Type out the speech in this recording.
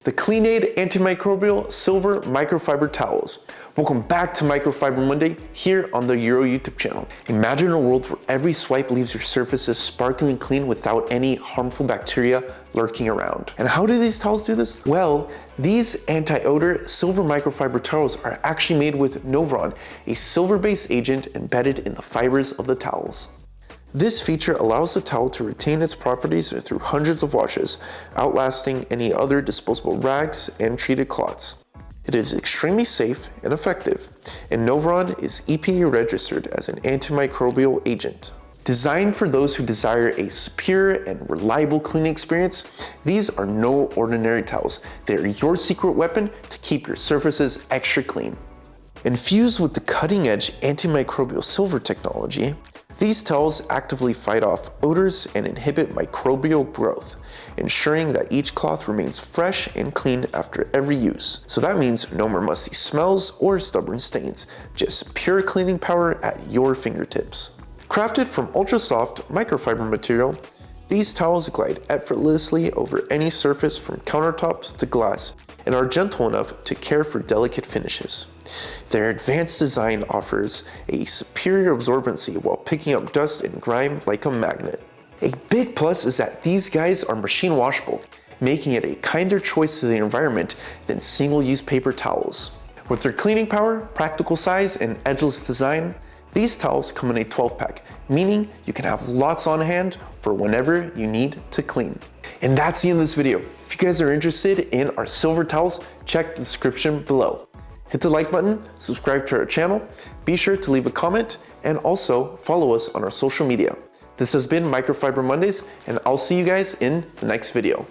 The CleanAide Antimicrobial Silver Microfiber Towels. Welcome back to Microfiber Monday here on the Euro YouTube channel. Imagine a world where every swipe leaves your surfaces sparkling clean without any harmful bacteria lurking around. And how do these towels do this? Well, these anti-odor silver microfiber towels are actually made with NOVARON, a silver-based agent embedded in the fibers of the towels. This feature allows the towel to retain its properties through hundreds of washes, outlasting any other disposable rags and treated cloths. It is extremely safe and effective, and NOVARON is EPA registered as an antimicrobial agent. Designed for those who desire a superior and reliable cleaning experience, these are no ordinary towels. They are your secret weapon to keep your surfaces extra clean. Infused with the cutting-edge antimicrobial silver technology, these towels actively fight off odors and inhibit microbial growth, ensuring that each cloth remains fresh and clean after every use. So that means no more musty smells or stubborn stains, just pure cleaning power at your fingertips. Crafted from ultra-soft microfiber material, these towels glide effortlessly over any surface from countertops to glass and are gentle enough to care for delicate finishes. Their advanced design offers a superior absorbency while picking up dust and grime like a magnet. A big plus is that these guys are machine washable, making it a kinder choice to the environment than single-use paper towels. With their cleaning power, practical size, and edgeless design, these towels come in a 12-pack, meaning you can have lots on hand for whenever you need to clean. And that's the end of this video. If you guys are interested in our silver towels, check the description below. Hit the like button, subscribe to our channel, be sure to leave a comment, and also follow us on our social media. This has been Microfiber Mondays, and I'll see you guys in the next video.